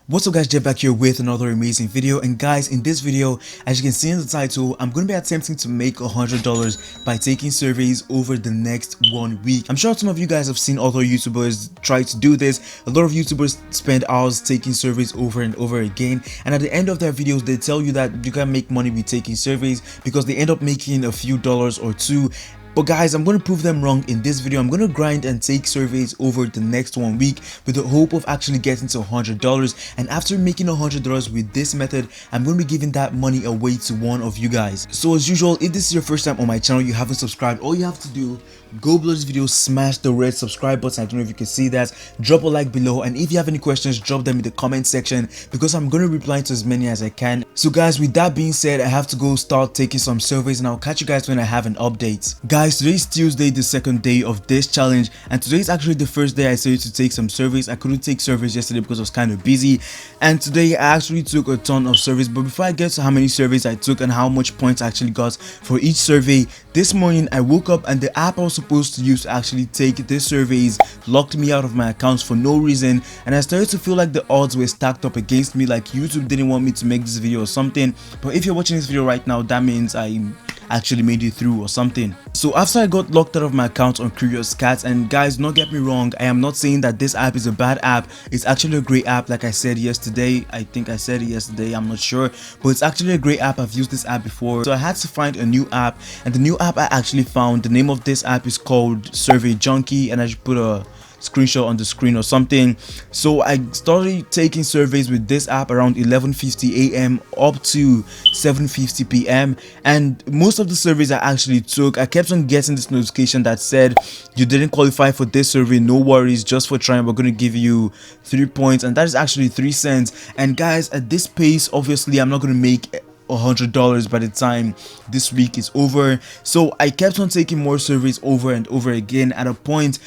What's up guys, Jeff back here with another amazing video. And guys, in this video, as you can see in the title, I'm going to be attempting to make $100 by taking surveys over the next 1 week. I'm sure some of you guys have seen other YouTubers try to do this. A lot of YouTubers spend hours taking surveys over and over again, and at the end of their videos they tell you that you can make money with taking surveys because they end up making a few dollars or two. But guys, I'm going to prove them wrong in this video. I'm going to grind and take surveys over the next 1 week with the hope of actually getting to $100. And after making $100 with this method, I'm going to be giving that money away to one of you guys. So as usual, if this is your first time on my channel, you haven't subscribed, all you have to do, go below this video, smash the red subscribe button. I don't know if you can see that. Drop a like below, and if you have any questions, drop them in the comment section because I'm going to reply to as many as I can. So guys, with that being said, I have to go start taking some surveys, and I'll catch you guys when I have an update. Guys, today is Tuesday, the second day of this challenge, and today is actually the first day I started to take some surveys. I couldn't take surveys yesterday because I was kind of busy, and today I actually took a ton of surveys. But before I get to how many surveys I took and how much points I actually got for each survey, this morning I woke up and the app I was supposed to use to actually take these surveys locked me out of my accounts for no reason, and I started to feel like the odds were stacked up against me, like YouTube didn't want me to make this video or something. But if you're watching this video right now, that means I actually made it through or something. So after I got locked out of my account on Curious Cats, and guys, don't get me wrong, I am not saying that this app is a bad app. It's actually a great app. Like I said yesterday, I think I said it yesterday, I'm not sure, but it's actually a great app. I've used this app before, so I had to find a new app, and the new app I actually found, the name of this app is called Survey Junkie, and I should put a screenshot on the screen or something. So I started taking surveys with this app around 11:50 a.m. up to 7:50 p.m. and most of the surveys I actually took, I kept on getting this notification that said, you didn't qualify for this survey, no worries, just for trying, we're going to give you 3 points, and that is actually 3 cents. And guys, at this pace, obviously I'm not going to make $100 by the time this week is over. So I kept on taking more surveys over and over again. At a point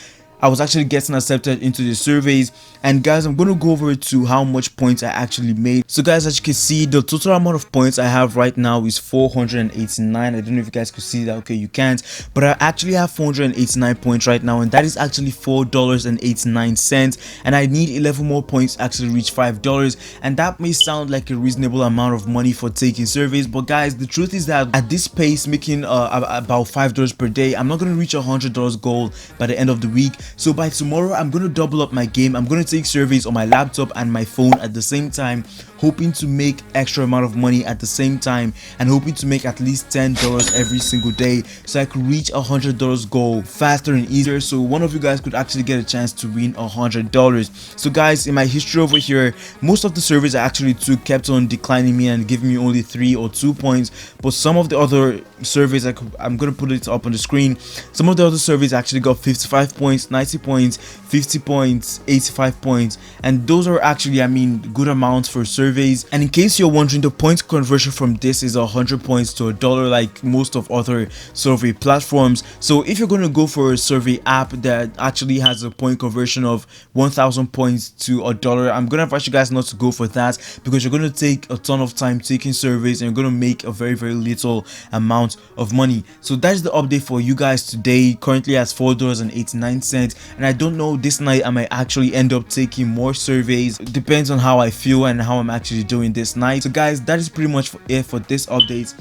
I was actually getting accepted into the surveys, and guys, I'm going to go over to how much points I actually made. So guys, as you can see, the total amount of points I have right now is 489. I don't know if you guys could see that. Okay, you can't, but I actually have 489 points right now, and that is actually $4.89, and I need 11 more points to actually reach $5. And that may sound like a reasonable amount of money for taking surveys, but guys, the truth is that at this pace, making about $5 per day, I'm not going to reach $100 goal by the end of the week. So by tomorrow, I'm going to double up my game. I'm going to take surveys on my laptop and my phone at the same time, hoping to make extra amount of money at the same time, and hoping to make at least $10 every single day so I could reach $100 goal faster and easier, so one of you guys could actually get a chance to win $100. So guys, in my history over here, most of the surveys I actually took kept on declining me and giving me only 3 or 2 points, but some of the other surveys, I'm going to put it up on the screen, some of the other surveys actually got 55 points, 90 points, 50 points, 85 points, and those are actually, I mean, good amounts for surveys. And in case you're wondering, the point conversion from this is 100 points to $1, like most of other survey platforms. So if you're going to go for a survey app that actually has a point conversion of 1,000 points to $1, I'm going to advise you guys not to go for that, because you're going to take a ton of time taking surveys and you're going to make a very little amount of money. So that's the update for you guys today. Currently at $4.89, and I don't know, this night I might actually end up taking more surveys. It depends on how I feel and how I'm actually doing this night. So guys, that is pretty much it for this update.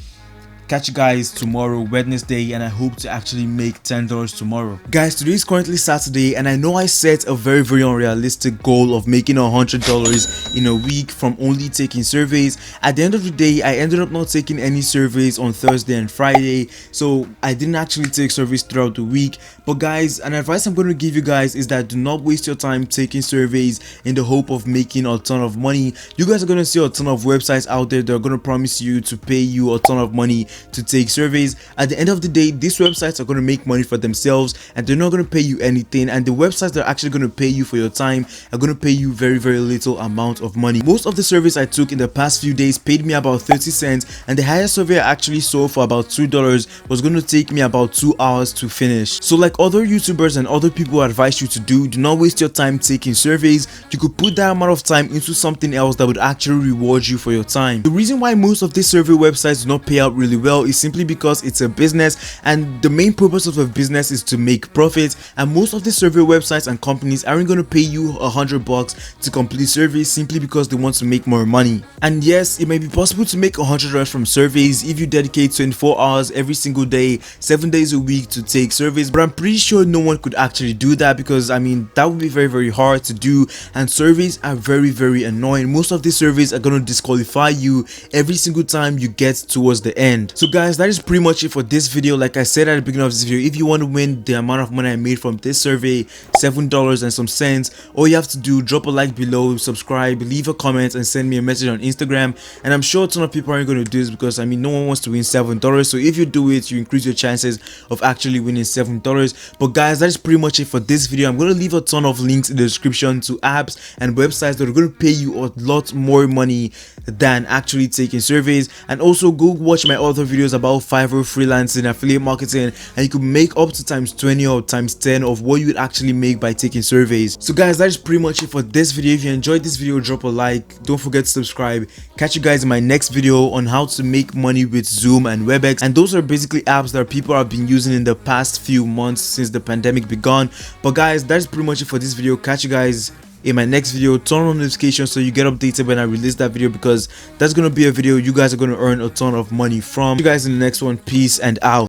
Catch you guys tomorrow, Wednesday, and I hope to actually make $10 tomorrow. Guys, today is currently Saturday, and I know I set a very unrealistic goal of making $100 in a week from only taking surveys. At the end of the day, I ended up not taking any surveys on Thursday and Friday, so I didn't actually take surveys throughout the week. But guys, an advice I'm going to give you guys is that do not waste your time taking surveys in the hope of making a ton of money. You guys are going to see a ton of websites out there that are going to promise you to pay you a ton of money to take surveys. At the end of the day, these websites are going to make money for themselves, and they're not going to pay you anything, and the websites that are actually going to pay you for your time are going to pay you very little amount of money. Most of the surveys I took in the past few days paid me about 30 cents, and the highest survey I actually saw for about $2 was going to take me about 2 hours to finish. So like other YouTubers and other people advise you to do not waste your time taking surveys. You could put that amount of time into something else that would actually reward you for your time. The reason why most of these survey websites do not pay out really well well is simply because it's a business, and the main purpose of a business is to make profit. And most of the survey websites and companies aren't going to pay you $100 to complete surveys simply because they want to make more money. And yes, it may be possible to make $100 from surveys if you dedicate 24 hours every single day, 7 days a week to take surveys, but I'm pretty sure no one could actually do that, because I mean that would be very hard to do, and surveys are very annoying. Most of these surveys are going to disqualify you every single time you get towards the end. So guys, that is pretty much it for this video. Like I said at the beginning of this video, if you want to win the amount of money I made from this survey, $7 and some cents, all you have to do, drop a like below, subscribe, leave a comment, and send me a message on Instagram. And I'm sure a ton of people aren't going to do this, because I mean no one wants to win $7, so if you do it, you increase your chances of actually winning $7. But guys, that is pretty much it for this video. I'm going to leave a ton of links in the description to apps and websites that are going to pay you a lot more money than actually taking surveys. And also go watch my other videos about Fiverr, freelancing, affiliate marketing, and you could make up to times 20 or times 10 of what you would actually make by taking surveys. So guys, that is pretty much it for this video. If you enjoyed this video, drop a like, don't forget to subscribe. Catch you guys in my next video on how to make money with Zoom and WebEx, and those are basically apps that people have been using in the past few months since the pandemic began. But guys, that's pretty much it for this video. Catch you guys in my next video. Turn on notifications so you get updated when I release that video, because that's gonna be a video you guys are gonna earn a ton of money from. See you guys in the next one. Peace and out.